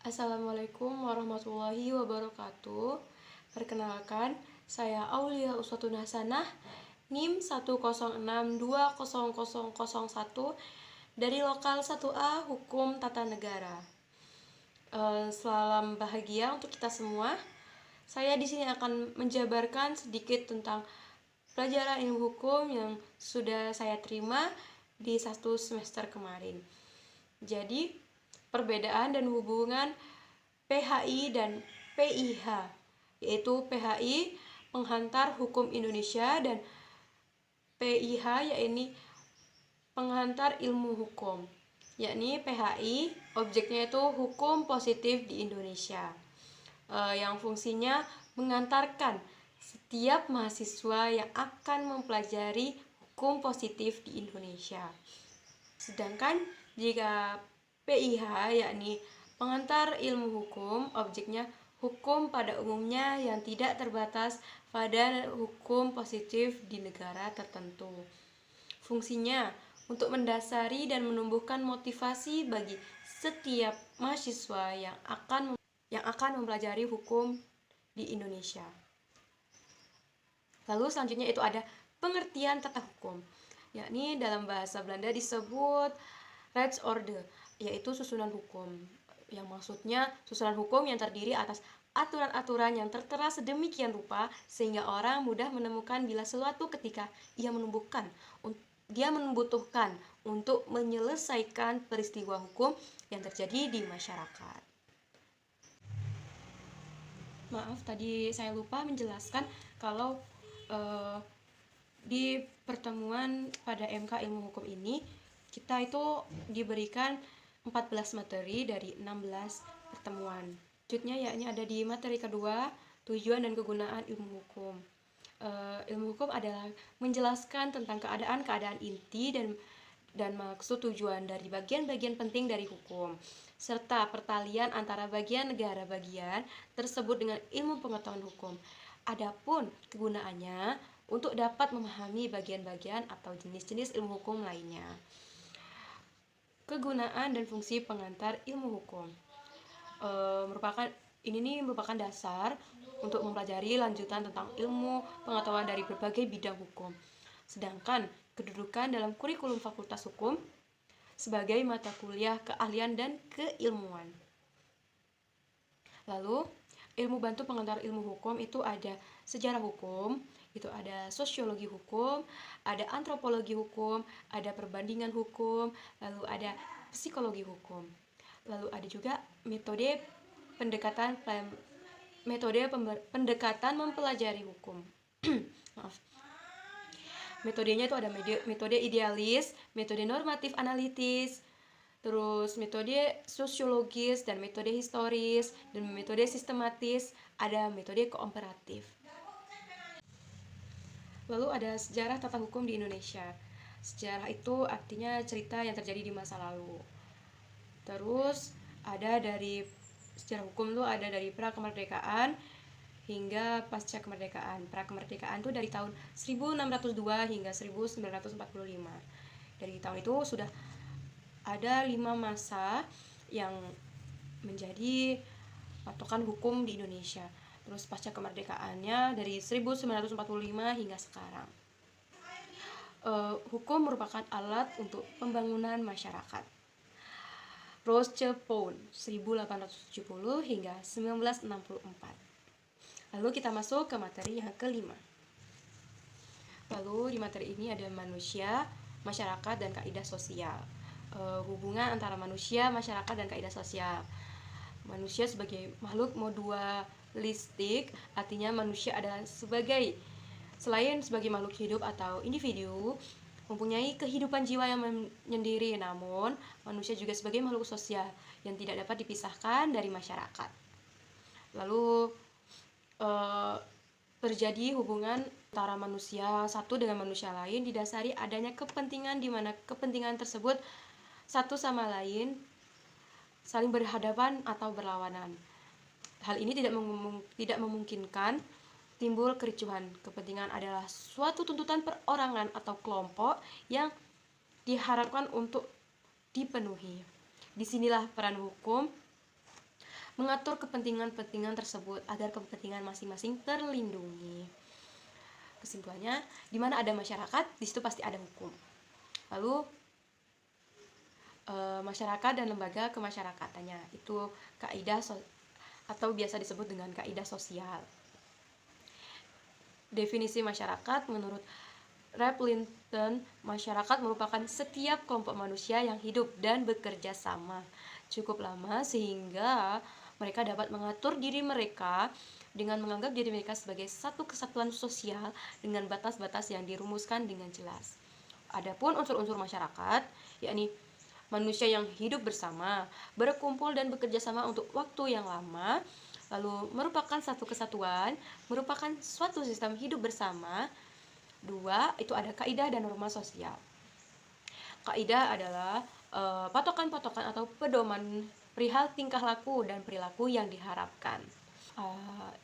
Assalamualaikum warahmatullahi wabarakatuh. Perkenalkan, saya Aulia Uswatun Hasanah, NIM 106200001 dari Lokal 1A Hukum Tata Negara. Salam bahagia untuk kita semua. Saya di sini akan menjabarkan sedikit tentang pelajaran ilmu hukum yang sudah saya terima di 1 semester kemarin. Jadi, perbedaan dan hubungan PHI dan PIH, yaitu PHI Penghantar Hukum Indonesia dan PIH yaitu Penghantar Ilmu Hukum. Yakni PHI objeknya itu hukum positif di Indonesia, yang fungsinya mengantarkan setiap mahasiswa yang akan mempelajari hukum positif di Indonesia. Sedangkan jika PIH yakni Pengantar Ilmu Hukum, objeknya hukum pada umumnya yang tidak terbatas pada hukum positif di negara tertentu. Fungsinya untuk mendasari dan menumbuhkan motivasi bagi setiap mahasiswa yang akan mempelajari hukum di Indonesia. Lalu selanjutnya itu ada pengertian tata hukum, yakni dalam bahasa Belanda disebut Rechtsorde, yaitu susunan hukum, yang maksudnya susunan hukum yang terdiri atas aturan-aturan yang tertera sedemikian rupa sehingga orang mudah menemukan bila suatu ketika dia membutuhkan untuk menyelesaikan peristiwa hukum yang terjadi di masyarakat. Maaf, tadi saya lupa menjelaskan kalau di pertemuan pada MK Ilmu Hukum ini kita itu diberikan 14 materi dari 16 pertemuan. Selanjutnya yakni ada di materi kedua, tujuan dan kegunaan ilmu hukum. Ilmu hukum adalah menjelaskan tentang keadaan-keadaan inti dan maksud tujuan dari bagian-bagian penting dari hukum, serta pertalian antara bagian negara bagian tersebut dengan ilmu pengetahuan hukum. Adapun kegunaannya untuk dapat memahami bagian-bagian atau jenis-jenis ilmu hukum lainnya. Kegunaan dan fungsi pengantar ilmu hukum merupakan dasar untuk mempelajari lanjutan tentang ilmu pengetahuan dari berbagai bidang hukum. Sedangkan kedudukan dalam kurikulum Fakultas Hukum sebagai mata kuliah keahlian dan keilmuan. Lalu, ilmu bantu pengantar ilmu hukum itu ada sejarah hukum, itu ada sosiologi hukum, ada antropologi hukum, ada perbandingan hukum, lalu ada psikologi hukum. Lalu ada juga metode pendekatan mempelajari hukum. Maaf. Metodenya itu ada metode idealis, metode normatif analitis, terus metode sosiologis dan metode historis, dan metode sistematis, ada metode kooperatif. Lalu ada sejarah tata hukum di Indonesia. Sejarah itu artinya cerita yang terjadi di masa lalu. Terus ada dari sejarah hukum itu ada dari pra-kemerdekaan hingga pasca kemerdekaan. Pra-kemerdekaan itu dari tahun 1602 hingga 1945. Dari tahun itu sudah ada 5 masa yang menjadi patokan hukum di Indonesia. Terus pasca kemerdekaannya dari 1945 hingga sekarang. Hukum merupakan alat untuk pembangunan masyarakat. Roche Pound 1870 hingga 1964. Lalu kita masuk ke materi yang kelima. Lalu di materi ini ada manusia, masyarakat, dan kaidah sosial. Hubungan antara manusia, masyarakat, dan kaidah sosial. Manusia sebagai makhluk modualistik, artinya manusia adalah selain sebagai makhluk hidup atau individu, mempunyai kehidupan jiwa yang menyendiri, namun manusia juga sebagai makhluk sosial yang tidak dapat dipisahkan dari masyarakat. Lalu terjadi hubungan antara manusia satu dengan manusia lain didasari adanya kepentingan di mana kepentingan tersebut satu sama lain saling berhadapan atau berlawanan. Hal ini tidak memungkinkan timbul kericuhan. Kepentingan adalah suatu tuntutan perorangan atau kelompok yang diharapkan untuk dipenuhi. Disinilah peran hukum mengatur kepentingan-kepentingan tersebut agar kepentingan masing-masing terlindungi. Kesimpulannya, di mana ada masyarakat, di situ pasti ada hukum. Lalu masyarakat dan lembaga kemasyarakatannya itu kaidah atau biasa disebut dengan kaidah sosial. Definisi masyarakat menurut Ralph Linton, masyarakat merupakan setiap kelompok manusia yang hidup dan bekerja sama cukup lama sehingga mereka dapat mengatur diri mereka dengan menganggap diri mereka sebagai satu kesatuan sosial dengan batas-batas yang dirumuskan dengan jelas. Adapun unsur-unsur masyarakat, yakni manusia yang hidup bersama, berkumpul dan bekerja sama untuk waktu yang lama, lalu merupakan satu kesatuan, merupakan suatu sistem hidup bersama. Dua, itu ada kaidah dan norma sosial. Kaidah adalah patokan-patokan atau pedoman perihal tingkah laku dan perilaku yang diharapkan.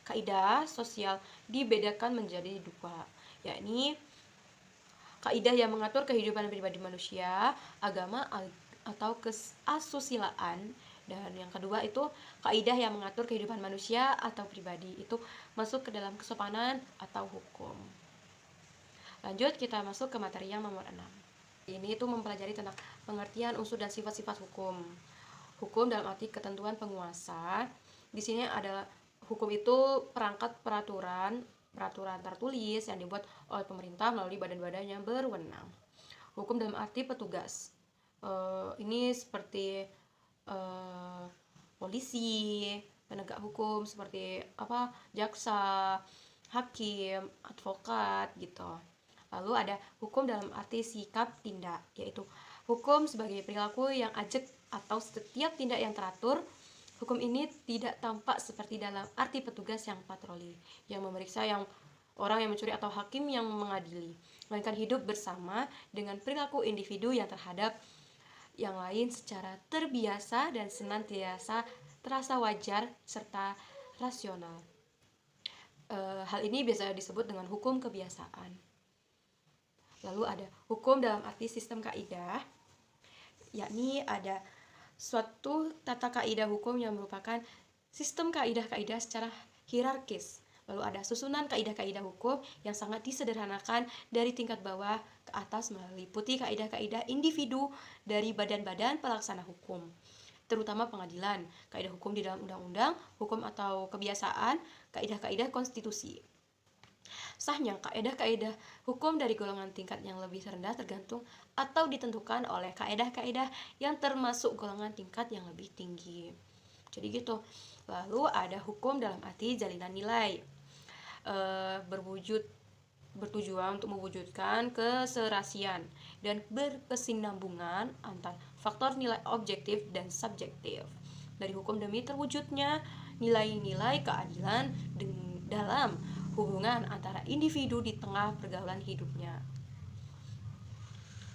Kaidah sosial dibedakan menjadi dua, yakni kaidah yang mengatur kehidupan pribadi manusia, agama atau keasusilaan, dan yang kedua itu kaidah yang mengatur kehidupan manusia atau pribadi, itu masuk ke dalam kesopanan atau hukum. Lanjut, kita masuk ke materi yang nomor 6. Ini itu mempelajari tentang pengertian unsur dan sifat-sifat hukum. Hukum dalam arti ketentuan penguasa. Di sini adalah hukum itu perangkat peraturan tertulis yang dibuat oleh pemerintah melalui badan-badan yang berwenang. Hukum dalam arti petugas. Ini seperti polisi, penegak hukum seperti jaksa, hakim, advokat gitu. Lalu ada hukum dalam arti sikap tindak, yaitu hukum sebagai perilaku yang ajak atau setiap tindak yang teratur. Hukum ini tidak tampak seperti dalam arti petugas yang patroli, yang memeriksa orang yang mencuri atau hakim yang mengadili, melainkan hidup bersama dengan perilaku individu yang terhadap yang lain secara terbiasa dan senantiasa terasa wajar serta rasional. Hal ini biasa disebut dengan hukum kebiasaan. Lalu ada hukum dalam arti sistem kaidah, yakni ada suatu tata kaidah hukum yang merupakan sistem kaidah-kaidah secara hierarkis. Lalu ada susunan kaidah-kaidah hukum yang sangat disederhanakan dari tingkat bawah ke atas meliputi kaidah-kaidah individu dari badan-badan pelaksana hukum, terutama pengadilan, kaidah hukum di dalam undang-undang, hukum atau kebiasaan, kaidah-kaidah konstitusi. Sahnya kaidah-kaidah hukum dari golongan tingkat yang lebih rendah tergantung atau ditentukan oleh kaidah-kaidah yang termasuk golongan tingkat yang lebih tinggi. Jadi gitu. Lalu ada hukum dalam arti jalinan nilai, bertujuan untuk mewujudkan keserasian dan berkesinambungan antar faktor nilai objektif dan subjektif dari hukum demi terwujudnya nilai-nilai keadilan dalam hubungan antara individu di tengah pergaulan hidupnya.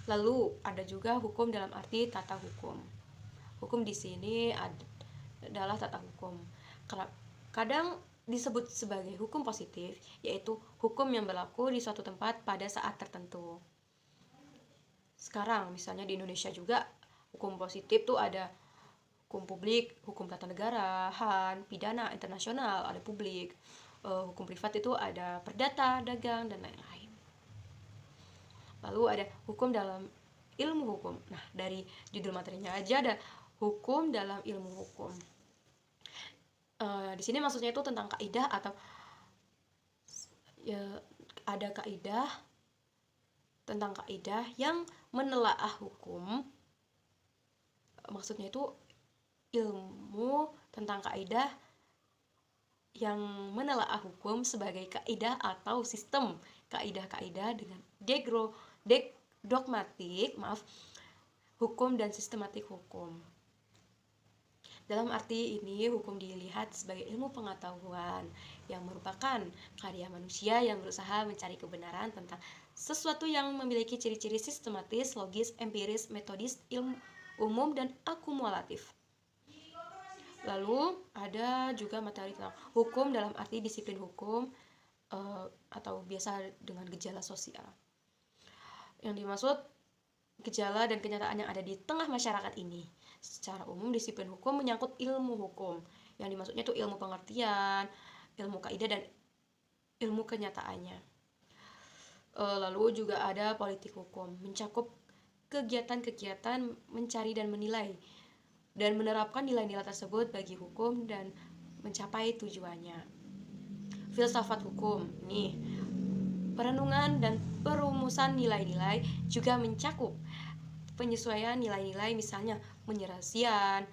Lalu ada juga hukum dalam arti tata hukum. Hukum di sini adalah tata hukum. Kadang disebut sebagai hukum positif, yaitu hukum yang berlaku di suatu tempat pada saat tertentu. Sekarang misalnya di Indonesia juga hukum positif tuh ada hukum publik, hukum tata negara, HAM, pidana internasional, ada publik. Hukum privat itu ada perdata, dagang, dan lain-lain. Lalu ada hukum dalam ilmu hukum. Nah, dari judul materinya aja ada hukum dalam ilmu hukum. Di sini maksudnya itu tentang kaidah atau ya, ada kaidah tentang kaidah yang menelaah hukum. Maksudnya itu ilmu tentang kaidah yang menelaah hukum sebagai kaidah atau sistem kaidah-kaidah dengan dogmatik, hukum dan sistematik hukum. Dalam arti ini, hukum dilihat sebagai ilmu pengetahuan yang merupakan karya manusia yang berusaha mencari kebenaran tentang sesuatu yang memiliki ciri-ciri sistematis, logis, empiris, metodis, ilmu umum, dan akumulatif. Lalu ada juga materi tentang hukum dalam arti disiplin hukum atau biasa dengan gejala sosial. Yang dimaksud gejala dan kenyataan yang ada di tengah masyarakat ini. Secara umum disiplin hukum menyangkut ilmu hukum Yang dimaksudnya itu ilmu pengertian, ilmu kaidah, dan ilmu kenyataannya. Lalu juga ada politik hukum, mencakup kegiatan-kegiatan mencari dan menilai dan menerapkan nilai-nilai tersebut bagi hukum dan mencapai tujuannya. Filsafat hukum, nih, perenungan dan perumusan nilai-nilai juga mencakup penyesuaian nilai-nilai, misalnya penyelesaian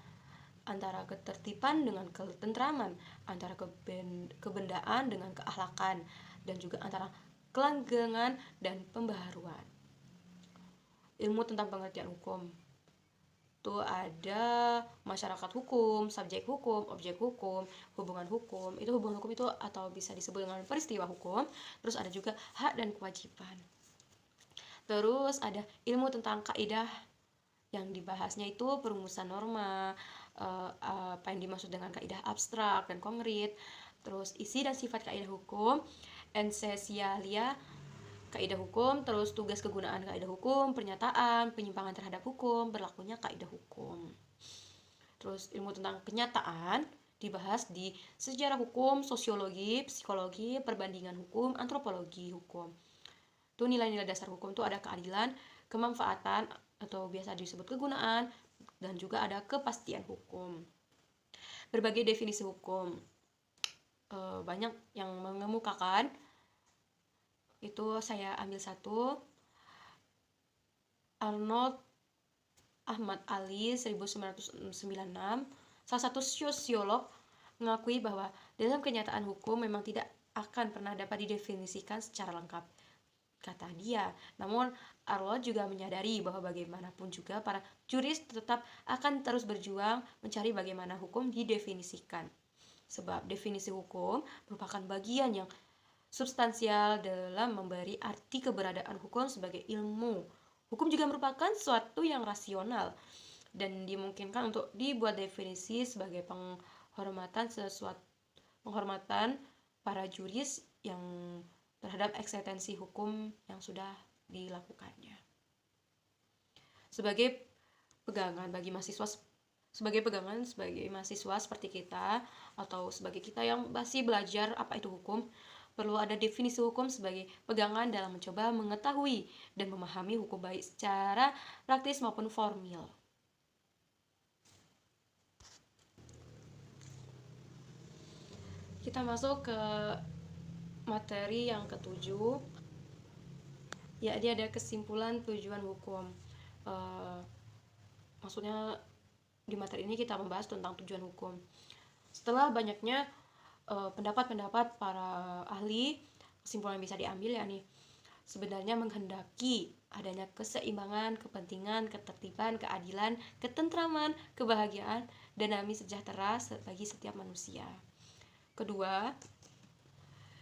antara ketertiban dengan ketentraman, antara kebendaan dengan keakhlakan, dan juga antara kelanggengan dan pembaharuan. Ilmu tentang pengertian hukum itu ada masyarakat hukum, subjek hukum, objek hukum, hubungan hukum. Itu hubungan hukum itu atau bisa disebut dengan peristiwa hukum. Terus ada juga hak dan kewajiban. Terus ada ilmu tentang kaidah, yang dibahasnya itu perumusan norma, apa yang dimaksud dengan kaidah abstrak dan konkret. Terus isi dan sifat kaidah hukum, esensialia kaidah hukum, terus tugas kegunaan kaidah hukum, pernyataan, penyimpangan terhadap hukum, berlakunya kaidah hukum. Terus ilmu tentang kenyataan dibahas di sejarah hukum, sosiologi, psikologi, perbandingan hukum, antropologi hukum. Itu nilai-nilai dasar hukum itu ada keadilan, kemanfaatan atau biasa disebut kegunaan, dan juga ada kepastian hukum. Berbagai definisi hukum, banyak yang mengemukakan. Itu saya ambil satu. Arnold Ahmad Ali 1996, salah satu sosiolog, mengakui bahwa dalam kenyataan hukum memang tidak akan pernah dapat didefinisikan secara lengkap, kata dia. Namun Arnold juga menyadari bahwa bagaimanapun juga para juris tetap akan terus berjuang mencari bagaimana hukum didefinisikan, sebab definisi hukum merupakan bagian yang substansial dalam memberi arti keberadaan hukum sebagai ilmu. Hukum juga merupakan sesuatu yang rasional dan dimungkinkan untuk dibuat definisi sebagai penghormatan para juris yang terhadap eksistensi hukum yang sudah dilakukannya. Sebagai pegangan sebagai mahasiswa seperti kita, atau sebagai kita yang masih belajar apa itu hukum, perlu ada definisi hukum sebagai pegangan dalam mencoba mengetahui dan memahami hukum baik secara praktis maupun formil. Kita masuk ke materi yang ketujuh, ya, dia ada kesimpulan tujuan hukum. Maksudnya di materi ini kita membahas tentang tujuan hukum. Setelah banyaknya pendapat-pendapat para ahli, kesimpulan yang bisa diambil yakni sebenarnya menghendaki adanya keseimbangan, kepentingan, ketertiban, keadilan, ketentraman, kebahagiaan, dan damai sejahtera bagi setiap manusia. Kedua,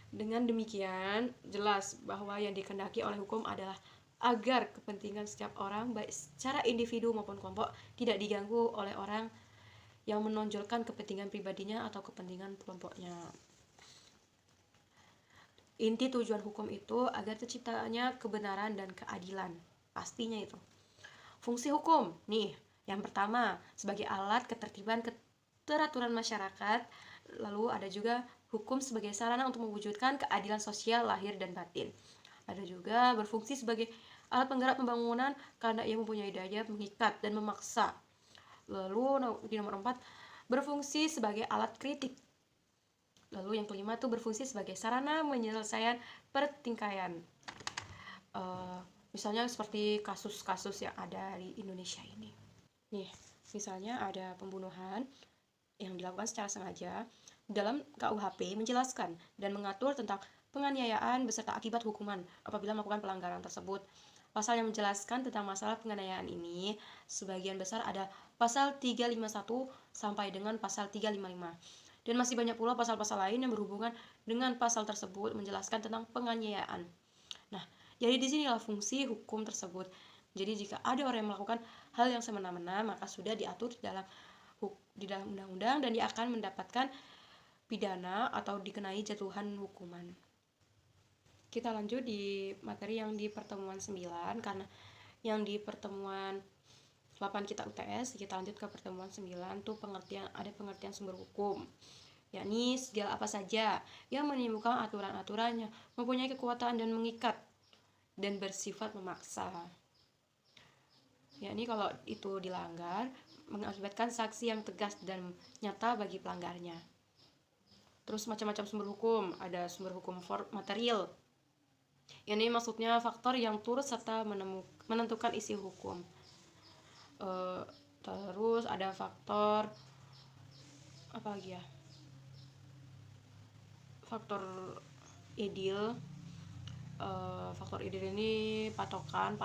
dengan demikian jelas bahwa yang dikehendaki oleh hukum adalah agar kepentingan setiap orang baik secara individu maupun kelompok tidak diganggu oleh orang yang menonjolkan kepentingan pribadinya atau kepentingan kelompoknya. Inti tujuan hukum itu agar terciptanya kebenaran dan keadilan, pastinya itu. Fungsi hukum, nih, yang pertama sebagai alat ketertiban keteraturan masyarakat. Lalu ada juga hukum sebagai sarana untuk mewujudkan keadilan sosial lahir dan batin. Ada juga berfungsi sebagai alat penggerak pembangunan karena ia mempunyai daya mengikat dan memaksa. Lalu di nomor 4, berfungsi sebagai alat kritik. Lalu yang kelima itu berfungsi sebagai sarana penyelesaian pertikaian. Misalnya seperti kasus-kasus yang ada di Indonesia ini. Nih, misalnya ada pembunuhan yang dilakukan secara sengaja. Dalam KUHP menjelaskan dan mengatur tentang penganiayaan beserta akibat hukuman apabila melakukan pelanggaran tersebut. Pasal yang menjelaskan tentang masalah penganiayaan ini sebagian besar ada pasal 351 sampai dengan pasal 355. Dan masih banyak pula pasal-pasal lain yang berhubungan dengan pasal tersebut menjelaskan tentang penganiayaan. Nah, jadi disinilah fungsi hukum tersebut. Jadi jika ada orang yang melakukan hal yang semena-mena, maka sudah diatur di dalam undang-undang dan dia akan mendapatkan pidana atau dikenai jatuhan hukuman. Kita lanjut di materi yang di pertemuan 9, karena yang di pertemuan 8 kita UTS. Kita lanjut ke pertemuan 9 tuh ada pengertian sumber hukum, yakni segala apa saja yang menimbulkan aturan-aturan yang mempunyai kekuatan dan mengikat dan bersifat memaksa, yakni kalau itu dilanggar mengakibatkan sanksi yang tegas dan nyata bagi pelanggarnya. Terus macam-macam sumber hukum, ada sumber hukum material, ini maksudnya faktor yang turut serta menentukan isi hukum. Terus ada faktor apa lagi ya, faktor ideal. Faktor ideal ini patokan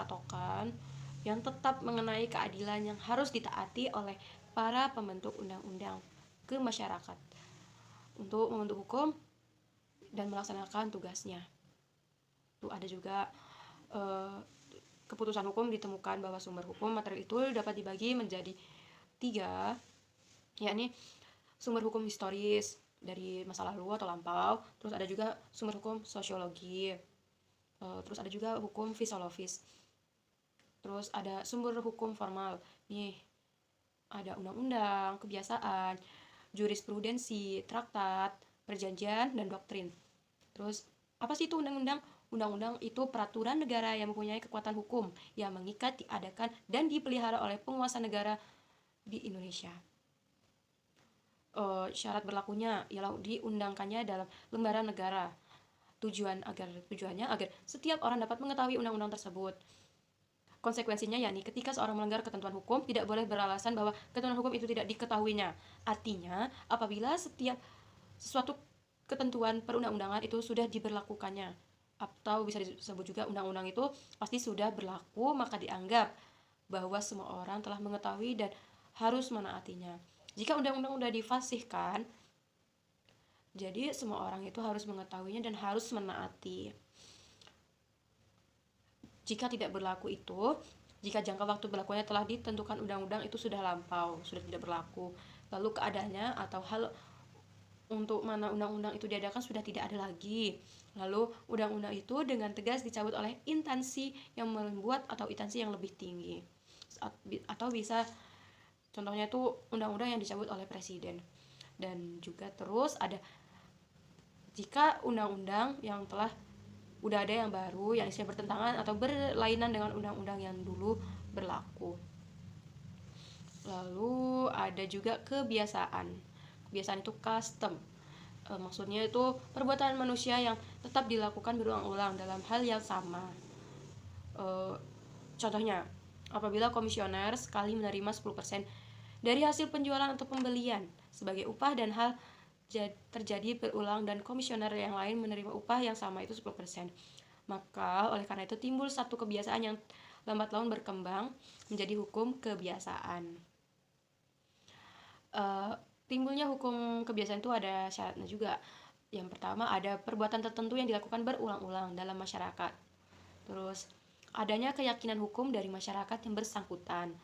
yang tetap mengenai keadilan yang harus ditaati oleh para pembentuk undang-undang ke masyarakat untuk membentuk hukum dan melaksanakan tugasnya. Tuh ada juga keputusan hukum ditemukan bahwa sumber hukum material itu dapat dibagi menjadi 3, yakni sumber hukum historis dari masa lalu atau lampau, terus ada juga sumber hukum sosiologi, terus ada juga hukum fisiologis, terus ada sumber hukum formal. Nih ada undang-undang, kebiasaan, jurisprudensi, traktat, perjanjian, dan doktrin. Terus apa sih itu undang-undang? Undang-undang itu peraturan negara yang mempunyai kekuatan hukum yang mengikat, diadakan, dan dipelihara oleh penguasa negara di Indonesia. Syarat berlakunya ialah diundangkannya dalam lembaran negara. Tujuannya agar setiap orang dapat mengetahui undang-undang tersebut. Konsekuensinya yakni ketika seorang melanggar ketentuan hukum tidak boleh beralasan bahwa ketentuan hukum itu tidak diketahuinya. Artinya, apabila setiap sesuatu ketentuan perundang-undangan itu sudah diberlakukannya, atau bisa disebut juga undang-undang itu pasti sudah berlaku, maka dianggap bahwa semua orang telah mengetahui dan harus menaatinya. Jika undang-undang sudah difasihkan, jadi semua orang itu harus mengetahuinya dan harus menaati. Jika tidak berlaku itu, jika jangka waktu berlakunya telah ditentukan undang-undang itu sudah lampau, sudah tidak berlaku, lalu keadaannya atau hal untuk mana undang-undang itu diadakan sudah tidak ada lagi. Lalu undang-undang itu dengan tegas dicabut oleh instansi yang membuat atau instansi yang lebih tinggi. Atau bisa contohnya itu undang-undang yang dicabut oleh presiden. Dan juga terus ada jika undang-undang yang udah ada yang baru yang isinya bertentangan atau berlainan dengan undang-undang yang dulu berlaku. Lalu ada juga kebiasaan. Kebiasaan itu custom. Maksudnya itu perbuatan manusia yang tetap dilakukan berulang-ulang dalam hal yang sama. Contohnya, apabila komisioner sekali menerima 10% dari hasil penjualan atau pembelian sebagai upah dan hal terjadi berulang dan komisioner yang lain menerima upah yang sama itu 10%. Maka oleh karena itu timbul satu kebiasaan yang lambat laun berkembang menjadi hukum kebiasaan. Timbulnya hukum kebiasaan itu ada syaratnya juga. Yang pertama ada perbuatan tertentu yang dilakukan berulang-ulang dalam masyarakat. Terus adanya keyakinan hukum dari masyarakat yang bersangkutan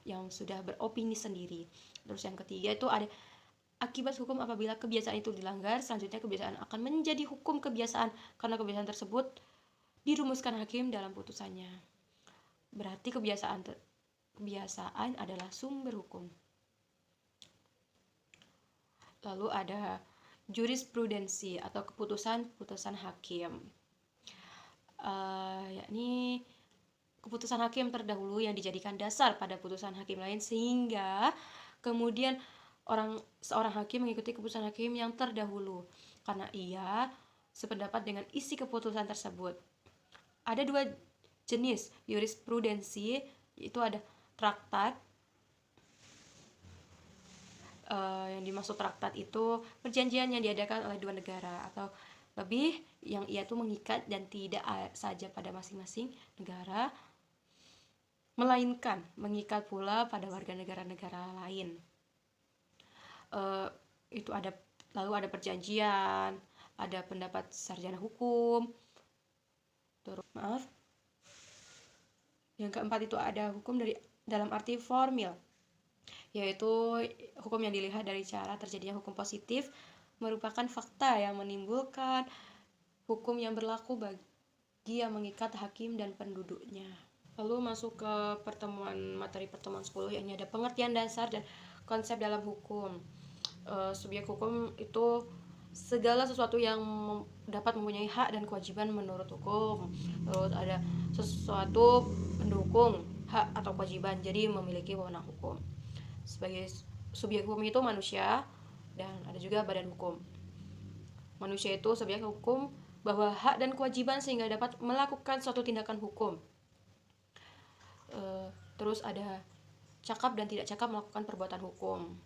yang sudah beropini sendiri. Terus yang ketiga itu ada akibat hukum apabila kebiasaan itu dilanggar. Selanjutnya kebiasaan akan menjadi hukum kebiasaan karena kebiasaan tersebut dirumuskan hakim dalam putusannya. Berarti kebiasaan adalah sumber hukum. Lalu ada jurisprudensi atau keputusan hakim, yakni keputusan hakim terdahulu yang dijadikan dasar pada putusan hakim lain sehingga kemudian seorang hakim mengikuti keputusan hakim yang terdahulu karena ia sependapat dengan isi keputusan tersebut. Ada 2 jenis jurisprudensi, itu ada traktat. Yang dimaksud traktat itu perjanjian yang diadakan oleh 2 negara atau lebih yang ia tuh mengikat dan tidak saja pada masing-masing negara, melainkan mengikat pula pada warga negara-negara lain. Itu lalu ada perjanjian, ada pendapat sarjana hukum. Yang keempat itu ada hukum dalam arti formil, yaitu hukum yang dilihat dari cara terjadinya hukum positif merupakan fakta yang menimbulkan hukum yang berlaku bagi yang mengikat hakim dan penduduknya. Lalu masuk ke materi pertemuan 10, yakni ada pengertian dasar dan konsep dalam hukum. Subjek hukum itu segala sesuatu yang dapat mempunyai hak dan kewajiban menurut hukum. Terus ada sesuatu pendukung hak atau kewajiban, jadi memiliki wewenang hukum. Sebagai subjek hukum itu manusia, dan ada juga badan hukum. Manusia itu subjek hukum bahwa hak dan kewajiban sehingga dapat melakukan suatu tindakan hukum. Terus ada cakap dan tidak cakap melakukan perbuatan hukum.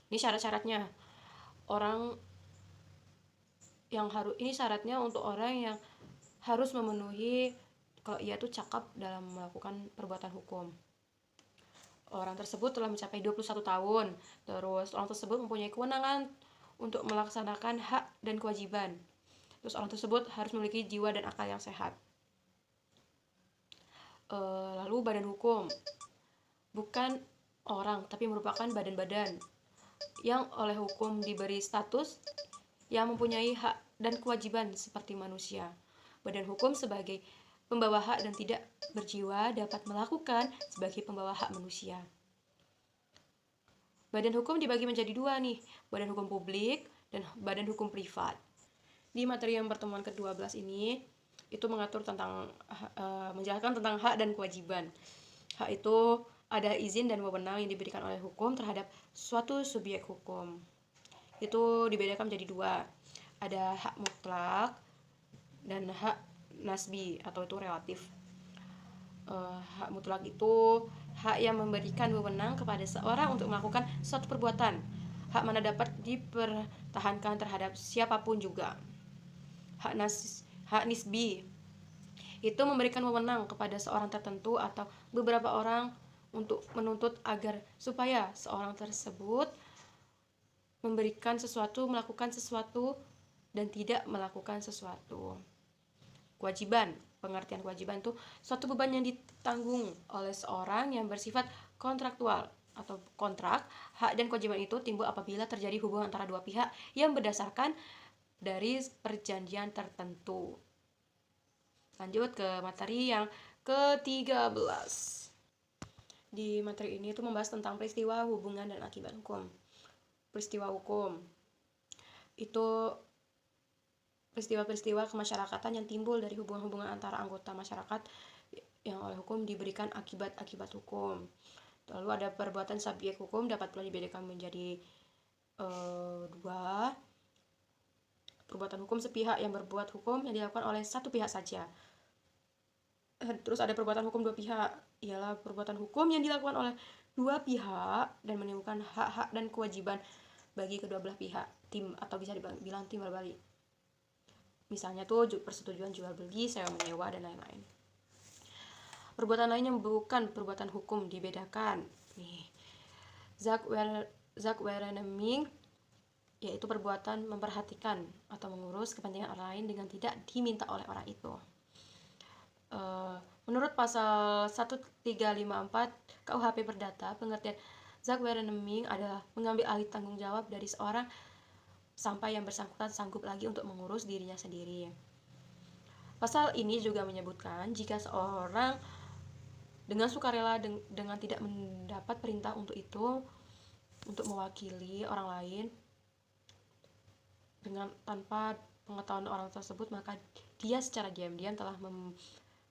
Ini syarat-syaratnya. Ini syaratnya untuk orang yang harus memenuhi kalau ia tuh cakap dalam melakukan perbuatan hukum. Orang tersebut telah mencapai 21 tahun. Terus orang tersebut mempunyai kewenangan untuk melaksanakan hak dan kewajiban. Terus orang tersebut harus memiliki jiwa dan akal yang sehat. Lalu badan hukum bukan orang, tapi merupakan badan-badan yang oleh hukum diberi status yang mempunyai hak dan kewajiban seperti manusia. Badan hukum sebagai pembawa hak dan tidak berjiwa dapat melakukan sebagai pembawa hak manusia. Badan hukum dibagi menjadi dua nih, badan hukum publik dan badan hukum privat. Di materi yang pertemuan ke-12 ini, itu mengatur tentang menjelaskan tentang hak dan kewajiban. Hak itu ada izin dan wewenang yang diberikan oleh hukum terhadap suatu subjek hukum. Itu dibedakan menjadi dua. Ada hak mutlak dan hak nasbi atau itu relatif. Hak mutlak itu hak yang memberikan wewenang kepada seorang untuk melakukan suatu perbuatan. Hak mana dapat dipertahankan terhadap siapapun juga. Hak nisbi itu memberikan wewenang kepada seorang tertentu atau beberapa orang untuk menuntut agar supaya seorang tersebut melakukan sesuatu dan tidak melakukan sesuatu. Kewajiban, pengertian kewajiban itu suatu beban yang ditanggung oleh seorang yang bersifat kontraktual atau kontrak. Hak dan kewajiban itu timbul apabila terjadi hubungan antara dua pihak yang berdasarkan dari perjanjian tertentu. Lanjut ke materi yang ke-13. Di materi ini itu membahas tentang peristiwa, hubungan, dan akibat hukum. Peristiwa hukum itu peristiwa-peristiwa kemasyarakatan yang timbul dari hubungan-hubungan antara anggota masyarakat yang oleh hukum diberikan akibat-akibat hukum. Lalu ada perbuatan subjek hukum dapat pula dibedakan menjadi dua. Perbuatan hukum sepihak yang berbuat hukum yang dilakukan oleh satu pihak saja. Terus ada perbuatan hukum dua pihak, ialah perbuatan hukum yang dilakukan oleh dua pihak dan menimbulkan hak-hak dan kewajiban bagi kedua belah pihak, tim atau bisa dibilang timbal balik. Misalnya tuh persetujuan jual beli, sewa menyewa, dan lain-lain. Perbuatan lain yang bukan perbuatan hukum dibedakan. Nih, Zakwareneming, yaitu perbuatan memperhatikan atau mengurus kepentingan orang lain dengan tidak diminta oleh orang itu. Menurut pasal 1354 KUHP Perdata, pengertian Zakwareneming adalah mengambil alih tanggung jawab dari seorang sampai yang bersangkutan sanggup lagi untuk mengurus dirinya sendiri. Pasal ini juga menyebutkan jika seorang dengan sukarela dengan tidak mendapat perintah untuk mewakili orang lain tanpa pengetahuan orang tersebut, maka dia secara diam-diam telah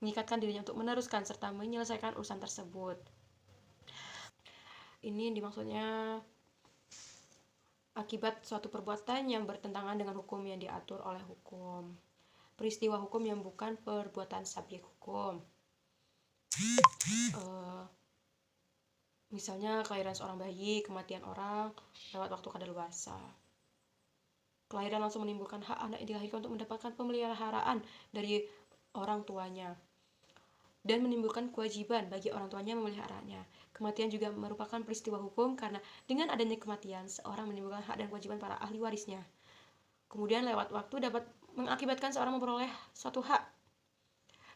mengikatkan dirinya untuk meneruskan serta menyelesaikan urusan tersebut. Ini dimaksudnya akibat suatu perbuatan yang bertentangan dengan hukum yang diatur oleh hukum. Peristiwa hukum yang bukan perbuatan subjek hukum. Misalnya kelahiran seorang bayi, kematian orang lewat waktu kadaluarsa. Kelahiran langsung menimbulkan hak anak yang dilahirkan untuk mendapatkan pemeliharaan dari orang tuanya dan menimbulkan kewajiban bagi orang tuanya memeliharanya. Kematian juga merupakan peristiwa hukum karena dengan adanya kematian, seorang menimbulkan hak dan kewajiban para ahli warisnya. Kemudian lewat waktu dapat mengakibatkan seorang memperoleh suatu hak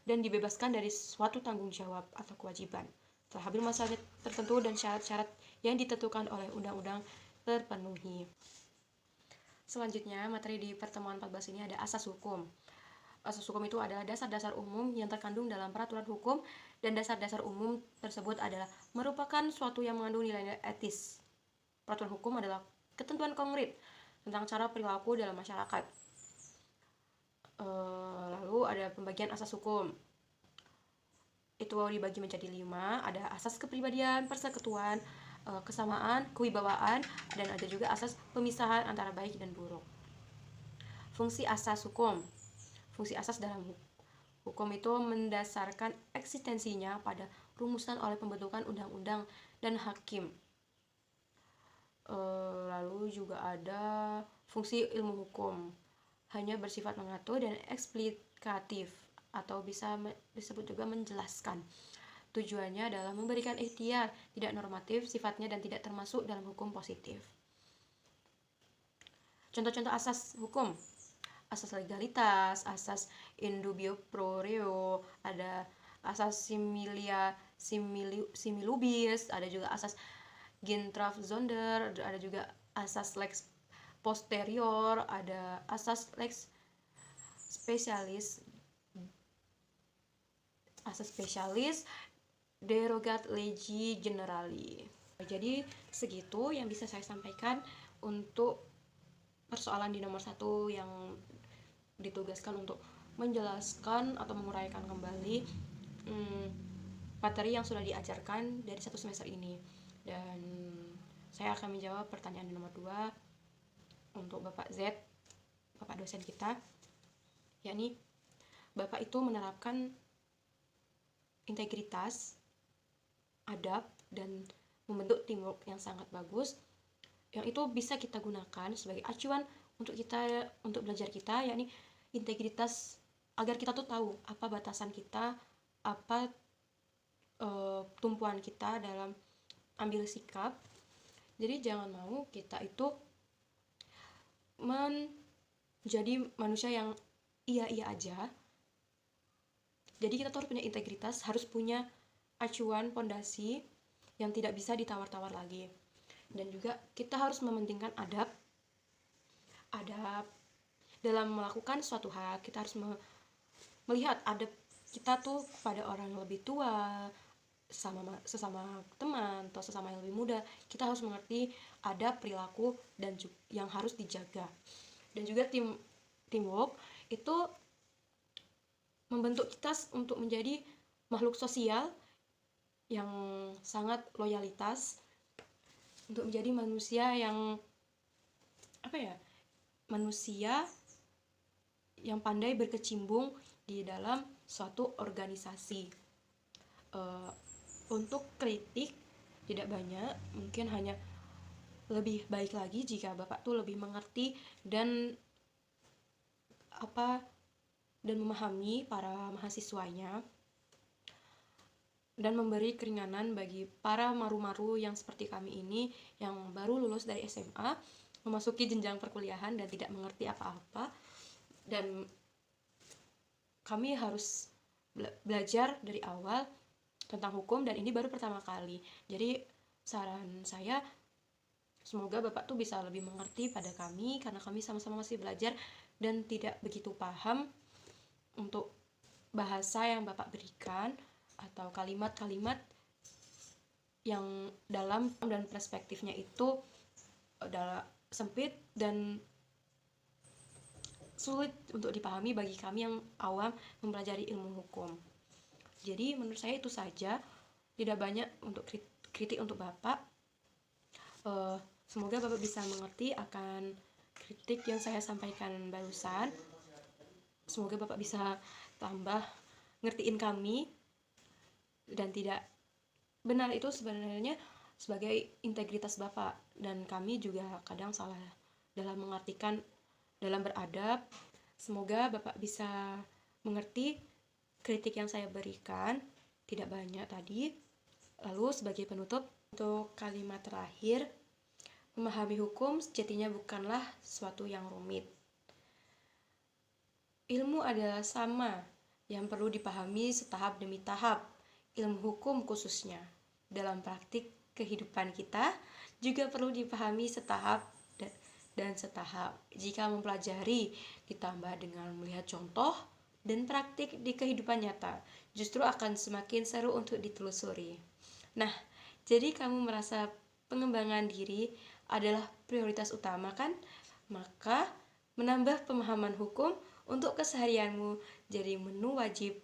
dan dibebaskan dari suatu tanggung jawab atau kewajiban setelah habis masa tertentu dan syarat-syarat yang ditentukan oleh undang-undang terpenuhi. Selanjutnya, materi di pertemuan 14 ini ada asas hukum. Asas hukum itu adalah dasar-dasar umum yang terkandung dalam peraturan hukum dan dasar-dasar umum tersebut adalah merupakan suatu yang mengandung nilai etis. Peraturan hukum adalah ketentuan konkret tentang cara perilaku dalam masyarakat. Lalu ada pembagian asas hukum. Itu dibagi menjadi 5, ada asas kepribadian, persekutuan, kesamaan, kewibawaan, dan ada juga asas pemisahan antara baik dan buruk. Fungsi asas hukum. Fungsi asas dalam hukum itu mendasarkan eksistensinya pada rumusan oleh pembentukan undang-undang dan hakim. Lalu juga ada fungsi ilmu hukum, hanya bersifat mengatur dan eksplikatif, atau bisa disebut juga menjelaskan. Tujuannya adalah memberikan ikhtiar, tidak normatif sifatnya dan tidak termasuk dalam hukum positif. Contoh-contoh asas hukum: asas legalitas, asas indubio pro reo, ada asas similia similibus, ada juga asas Gintrav-Zonder, ada juga asas lex posterior, ada asas lex spesialis, derogat legi generali. Jadi segitu yang bisa saya sampaikan untuk persoalan di nomor 1 yang ditugaskan untuk menjelaskan atau menguraikan kembali materi yang sudah diajarkan dari 1 semester ini. Dan saya akan menjawab pertanyaan di nomor 2 untuk Bapak Z, Bapak dosen kita, yakni Bapak itu menerapkan integritas, adab, dan membentuk teamwork yang sangat bagus, yang itu bisa kita gunakan sebagai acuan untuk belajar kita, yakni integritas, agar kita tuh tahu apa batasan kita, apa tumpuan kita dalam ambil sikap. Jadi jangan mau kita itu menjadi manusia yang iya aja. Jadi kita tuh harus punya integritas, harus punya acuan, pondasi yang tidak bisa ditawar-tawar lagi. Dan juga kita harus mementingkan adab dalam melakukan suatu hal. Kita harus melihat adab kita tuh kepada orang yang lebih tua, sesama teman atau sesama yang lebih muda. Kita harus mengerti adab, perilaku, dan yang harus dijaga. Dan juga teamwork itu membentuk kita untuk menjadi makhluk sosial yang sangat loyalitas, untuk menjadi manusia yang manusia yang pandai berkecimpung di dalam suatu organisasi. Untuk kritik tidak banyak, mungkin hanya lebih baik lagi jika Bapak tuh lebih mengerti dan memahami para mahasiswanya, dan memberi keringanan bagi para maru-maru yang seperti kami ini yang baru lulus dari SMA, memasuki jenjang perkuliahan dan tidak mengerti apa-apa, dan kami harus belajar dari awal tentang hukum, dan ini baru pertama kali. Jadi saran saya, semoga Bapak tuh bisa lebih mengerti pada kami, karena kami sama-sama masih belajar dan tidak begitu paham untuk bahasa yang Bapak berikan atau kalimat-kalimat yang dalam dan perspektifnya itu adalah sempit dan sulit untuk dipahami bagi kami yang awam mempelajari ilmu hukum. Jadi menurut saya itu saja, tidak banyak untuk kritik untuk Bapak. Semoga Bapak bisa mengerti akan kritik yang saya sampaikan barusan. Semoga Bapak bisa tambah ngertiin kami, dan tidak benar itu sebenarnya sebagai integritas Bapak, dan kami juga kadang salah dalam mengartikan, dalam beradab. Semoga Bapak bisa mengerti kritik yang saya berikan, tidak banyak tadi. Lalu sebagai penutup, untuk kalimat terakhir, memahami hukum sejatinya bukanlah sesuatu yang rumit. Ilmu adalah sama yang perlu dipahami setahap demi tahap. Ilmu hukum khususnya dalam praktik kehidupan kita juga perlu dipahami setahap dan setahap. Jika mempelajari ditambah dengan melihat contoh dan praktik di kehidupan nyata justru akan semakin seru untuk ditelusuri. Nah, jadi kamu merasa pengembangan diri adalah prioritas utama kan? Maka menambah pemahaman hukum untuk keseharianmu jadi menu wajib.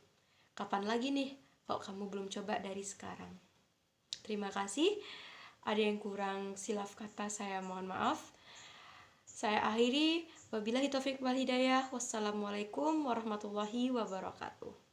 Kapan lagi nih kalau kamu belum coba dari sekarang? Terima kasih. Ada yang kurang silaf kata, saya mohon maaf. Saya akhiri, wabillahi taufiq wal hidayah. Wassalamualaikum warahmatullahi wabarakatuh.